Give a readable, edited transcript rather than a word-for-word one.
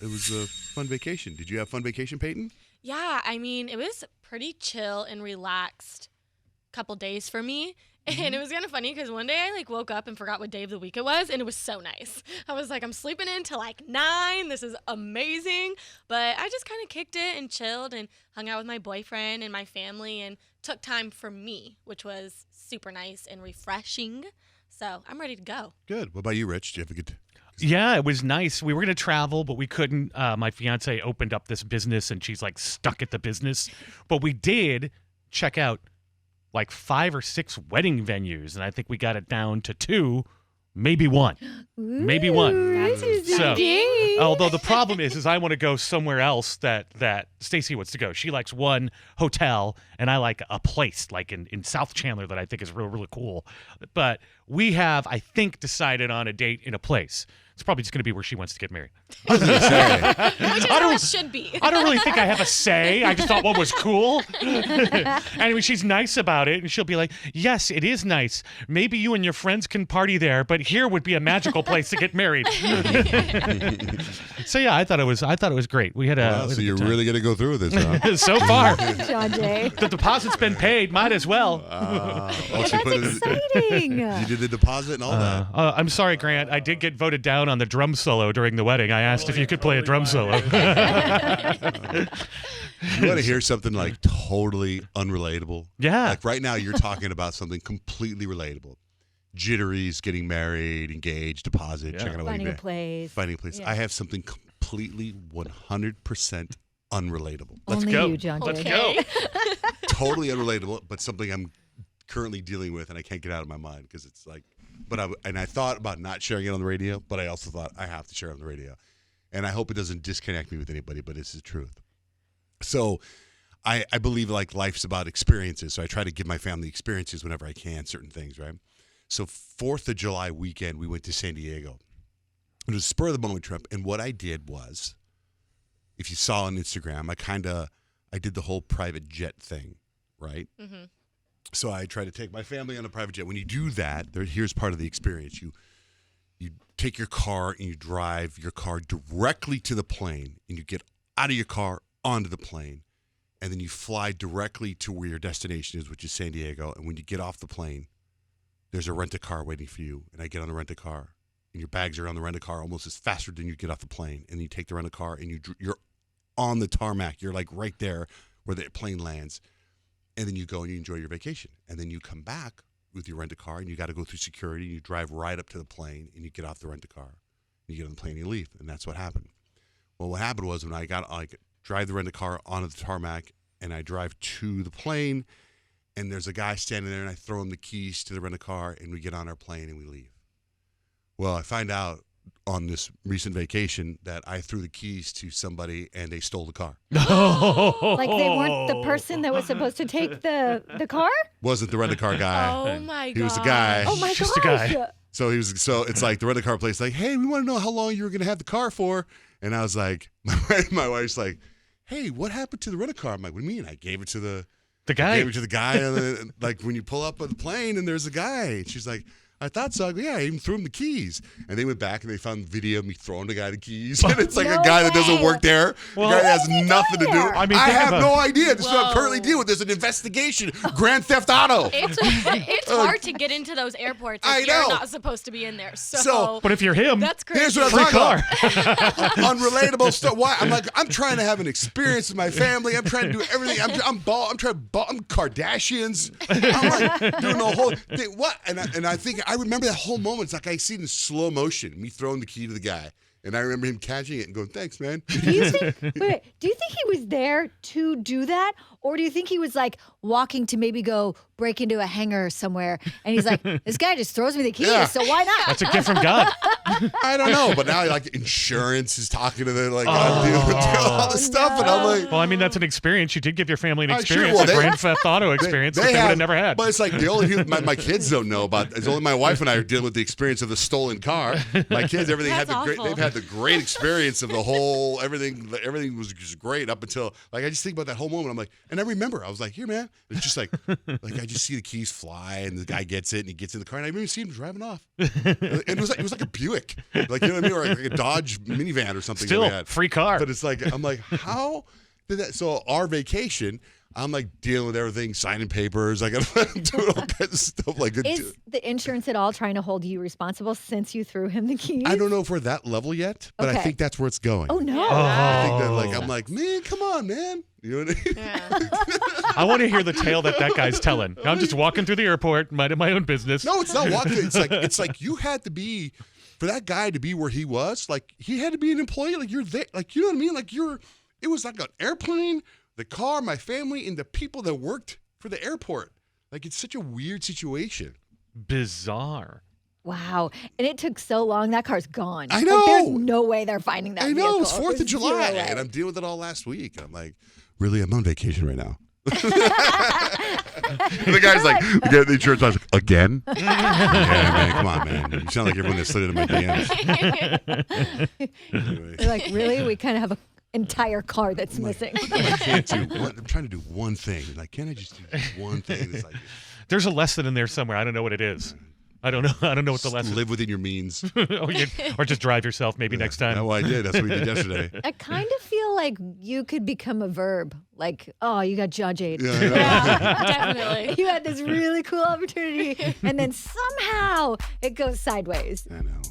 It was a fun vacation. Did you have fun vacation, Peyton? Yeah, I mean, it was pretty chill and relaxed couple days for me. And it was kind of funny because one day I woke up and forgot what day of the week it was, and it was so nice. I was like, I'm sleeping in till 9. This is amazing. But I just kind of kicked it and chilled and hung out with my boyfriend and my family and took time for me, which was super nice and refreshing. So I'm ready to go. Good. What about you, Rich? Did you have a good? Yeah, it was nice. We were going to travel, but we couldn't. My fiance opened up this business, and she's stuck at the business. But we did check out 5 or 6 wedding venues, and I think we got it down to 2, maybe 1. Maybe 1. That's So, although the problem is I want to go somewhere else that Stacy wants to go. She likes one hotel, and I like a place in South Chandler that I think is really, really cool. But we have, I think, decided on a date in a place. It's probably just going to be where she wants to get married. I was going to say. Which is how it should be. I don't really think I have a say. I just thought one was cool. Anyway, she's nice about it, and she'll be like, yes, it is nice. Maybe you and your friends can party there, but here would be a magical place to get married. So yeah, I thought it was great. We had a So you're really going to go through with this, huh? so far. Johnjay. The deposit's been paid. Might as well. That's exciting. You did the deposit and all that. I'm sorry, Grant. I did get voted down on the drum solo during the wedding. I asked if you could play a drum solo. You want to hear something totally unrelatable? Yeah. Right now, you're talking about something completely relatable. Jitteries, getting married, engaged, deposit, checking out Finding a place. Finding a place. Yeah. I have something completely 100% unrelatable. Let's Only go. you, Johnjay. Let's go. Totally unrelatable, but something I'm currently dealing with, and I can't get out of my mind because it's I thought about not sharing it on the radio, but I also thought I have to share it on the radio. And I hope it doesn't disconnect me with anybody, but it's the truth. So I believe life's about experiences. So I try to give my family experiences whenever I can, certain things, right? So 4th of July weekend, we went to San Diego. It was a spur of the moment trip. And what I did was, if you saw on Instagram, I did the whole private jet thing, right? Mm-hmm. So I try to take my family on a private jet. When you do that, here's part of the experience. You take your car and you drive your car directly to the plane, and you get out of your car onto the plane, and then you fly directly to where your destination is, which is San Diego. And when you get off the plane, there's a rent-a-car waiting for you. And I get on the rent-a-car, and your bags are on the rent-a-car almost as faster than you get off the plane. And you take the rent-a-car, and you're on the tarmac. You're right there where the plane lands. And then you go and you enjoy your vacation. And then you come back with your rent-a-car, and you got to go through security, and you drive right up to the plane, and you get off the rent-a-car. And you get on the plane and you leave. And that's what happened. Well, what happened was when I drive the rent-a-car onto the tarmac, and I drive to the plane, and there's a guy standing there, and I throw him the keys to the rent-a-car, and we get on our plane and we leave. Well, I find out on this recent vacation that I threw the keys to somebody and they stole the car. Like they weren't the person that was supposed to take the car? Wasn't the rent-a-car guy. Oh my god. He was a guy. Oh my Just a gosh. guy. So it's like the rent-a-car place, hey, we want to know how long you were going to have the car for. And I was like, my wife's like, hey, what happened to the rent-a-car? I'm like, what do you mean? I gave it to the guy. I gave it to the guy. When you pull up on the plane and there's a guy. And she's like, I thought so. I go, yeah, I even threw him the keys. And they went back and they found video of me throwing the guy the keys. And it's like No a guy that doesn't way. work there. Well, the guy that what was he has nothing to doing do. there? I mean, I think have about- no idea. This is what I'm Whoa. currently dealing with. There's an investigation. Grand Theft Auto. It's hard to get into those airports if I you're know. not supposed to be in there. So- But if you're him, that's crazy. Here's what I'm free talking car. about. Unrelatable stuff. Why? I'm trying to have an experience with my family. I'm trying to do everything. I'm Kardashians. I'm like doing the whole thing. What? And I think I remember that whole moment. It's like I see it in slow motion. Me throwing the key to the guy, and I remember him catching it and going, "Thanks, man." Do you think do you think he was there to do that? Or do you think he was walking to maybe go break into a hangar somewhere and he's like, this guy just throws me the keys, Yeah. so why not? That's a gift from God. I don't know, but now insurance is talking to the all this stuff, and I'm like. Well, I mean, that's an experience. You did give your family an Sure. experience, Well, a Grand Theft Auto experience that they would have never had. But it's like the only people my kids don't know about. It's only my wife and I are dealing with the experience of the stolen car. My kids, everything That's awful. they've had the great experience of the whole everything. Everything was just great up until I just think about that whole moment. I'm like, and I remember I was like, here, man. It's just like I just see the keys fly, and the guy gets it, and he gets in the car, and I haven't even seen him driving off. And it was like a Buick, like, you know what I mean, or like a Dodge minivan or something. that we Still, had. free car. But it's like, I'm like, how did that? So our vacation, I'm like dealing with everything, signing papers, like I'm doing all kinds of stuff. Like, Is the insurance at all trying to hold you responsible since you threw him the keys? I don't know if we're at that level yet, but I Okay. think that's where it's going. Oh no! I think that, like, Oh. I'm like, man, come on, man. You know what I mean? Yeah. I want to hear the tale that guy's telling. I'm just walking through the airport, minding my own business. No, it's not walking. It's like you had to be, for that guy to be where he was. Like, he had to be an employee. Like, you're there. Like, you know what I mean? Like, it was like an airplane, the car, my family, and the people that worked for the airport. Like, it's such a weird situation. Bizarre. Wow. And it took so long. That car's gone. I Like, know. there's no way they're finding that I know, it's vehicle. 4th of There's July, zero way. and I'm dealing with it all last week. And I'm like, really? I'm on vacation right now. And the guy's like, the insurance guy's like, again? Yeah, man, come on, man. You sound like everyone that slid into my DMs. Anyway. They're like, really? We kind of have an entire car that's missing. I can't do one. I'm trying to do one thing. Like, can't I just do one thing? It's like, There's a lesson in there somewhere. I don't know what it is. I don't know. I don't know what the just lesson. live within your means. Or just drive yourself maybe next time. That's what I did. That's what we did yesterday. I kind of feel like you could become a verb. Like, oh, you got Johnjay. Yeah, I know. Yeah, definitely. You had this really cool opportunity, and then somehow it goes sideways. I know.